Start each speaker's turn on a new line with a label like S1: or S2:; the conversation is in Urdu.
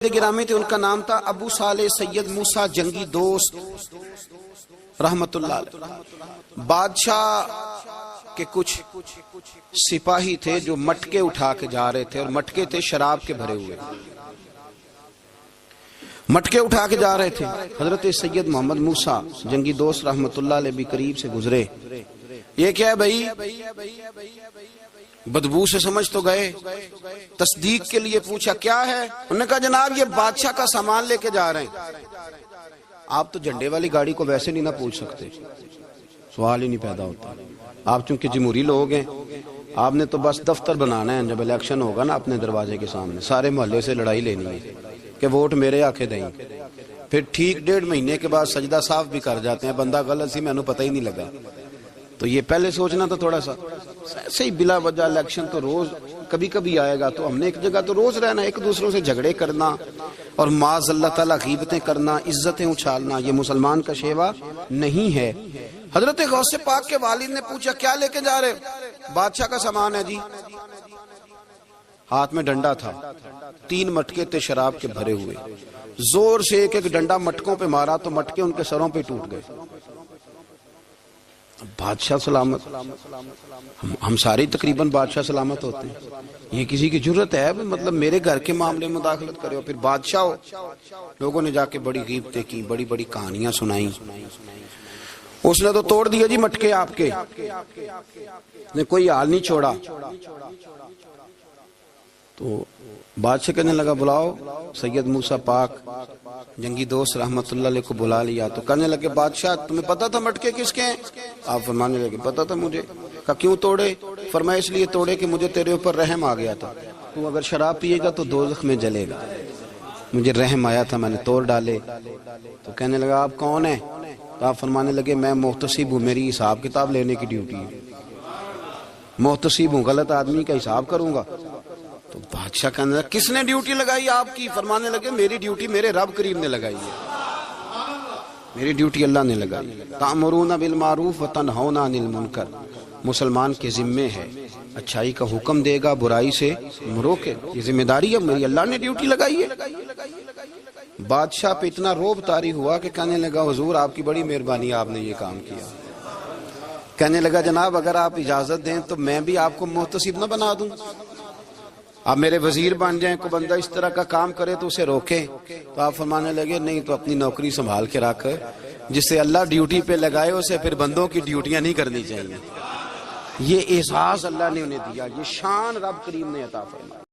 S1: گرامی تھے، ان کا نام تھا ابو صالح سید موسیٰ جنگی دوست رحمت اللہ علیہ۔ بادشاہ کے کچھ سپاہی تھے جو مٹکے اٹھا کے جا رہے تھے، اور مٹکے تھے شراب کے بھرے ہوئے، مٹکے اٹھا کے جا رہے تھے۔ حضرت سید محمد موسیٰ جنگی دوست رحمت اللہ علیہ بھی قریب سے گزرے۔ یہ کیا ہے بھائی؟ بدبو سے سمجھ تو گئے، تصدیق کے لیے پوچھا کیا ہے؟ انہوں نے کہا جناب یہ بادشاہ کا سامان لے کے جا رہے ہیں۔ آپ تو جھنڈے والی گاڑی کو ویسے نہیں نہ پوچھ سکتے، سوال ہی نہیں پیدا ہوتا۔ آپ چونکہ جمہوری لوگ ہیں، آپ نے تو بس دفتر بنانا ہے، جب الیکشن ہوگا نا اپنے دروازے کے سامنے سارے محلے سے لڑائی لینی ہے کہ ووٹ میرے آکے دیں، پھر ٹھیک 1.5 مہینے کے بعد سجدہ صاف بھی کر جاتے ہیں، بندہ غلط سی میں نے پتہ ہی نہیں لگا۔ تو یہ پہلے سوچنا تو تھوڑا سا صحیح، بلا وجہ الیکشن تو روز کبھی کبھی آئے گا، تو ہم نے ایک جگہ تو روز رہنا، ایک دوسروں سے جھگڑے کرنا اور معاذ اللہ تعالیٰ غیبتیں کرنا، عزتیں اچھالنا، یہ مسلمان کا شیوا نہیں ہے۔ حضرت غوث پاک کے والد نے پوچھا کیا لے کے جا رہے؟ بادشاہ کا سامان ہے جی۔ ہاتھ میں ڈنڈا تھا، 3 مٹکے تھے شراب کے بھرے ہوئے، زور سے ایک ڈنڈا مٹکوں پہ مارا تو مٹکے ان کے سروں پہ ٹوٹ گئے۔ بادشاہ سلامت، ہم سارے تقریباً بادشاہ سلامت ہوتے ہیں، یہ کسی کی جرت ہے مطلب میرے گھر کے معاملے میں مداخلت کرے، اور پھر بادشاہ ہو۔ لوگوں نے جا کے بڑی غیبتیں کی، بڑی بڑی کہانیاں سنائیں۔ اس نے تو توڑ دیا جی مٹکے آپ کے، نے کوئی حال نہیں چھوڑا۔ تو بادشاہ کہنے لگا بلاؤ سید موسیٰ پاک جنگی دوست رحمت اللہ علیہ کو بلا لیا۔ تو کہنے لگے بادشاہ تمہیں پتا تھا مٹکے کس کے ہیں؟ آپ فرمانے لگے پتا تھا مجھے۔ کہا کیوں توڑے؟ فرمایا اس لیے توڑے کہ مجھے تیرے اوپر رحم آ گیا تھا، تو اگر شراب پیے گا تو دوزخ میں جلے گا، مجھے رحم آیا تھا، میں نے توڑ ڈالے۔ تو کہنے لگا آپ کون ہیں؟ تو آپ فرمانے لگے میں محتسب ہوں، میری حساب کتاب لینے کی ڈیوٹی ہے، محتسب ہوں، غلط آدمی کا حساب کروں گا۔ تو بادشاہ کہنے لگا کس نے ڈیوٹی لگائی آپ کی؟ فرمانے لگے میری ڈیوٹی میرے رب کریم نے لگائی ہے، میری ڈیوٹی اللہ نے لگائی ہے۔ تأمرون بالمعروف وتنہون عن المنکر، مسلمان کے ذمے ہے اچھائی کا حکم دے گا، برائی سے روکے، یہ ذمہ داری ہے، میری اللہ نے ڈیوٹی لگائی ہے۔ بادشاہ پہ اتنا روب طاری ہوا کہ کہنے لگا حضور آپ کی بڑی مہربانی، آپ نے یہ کام کیا۔ کہنے لگا جناب اگر آپ اجازت دیں تو میں بھی آپ کو محتسب نہ بنا دوں، آپ میرے وزیر بن جائیں، کوئی بندہ اس طرح کا کام کرے تو اسے روکیں۔ تو آپ فرمانے لگے نہیں، تو اپنی نوکری سنبھال کے رکھ، جسے اللہ ڈیوٹی پہ لگائے اسے پھر بندوں کی ڈیوٹیاں نہیں کرنی چاہیے۔ یہ احساس اللہ نے انہیں دیا، یہ شان رب کریم نے عطا فرمائی۔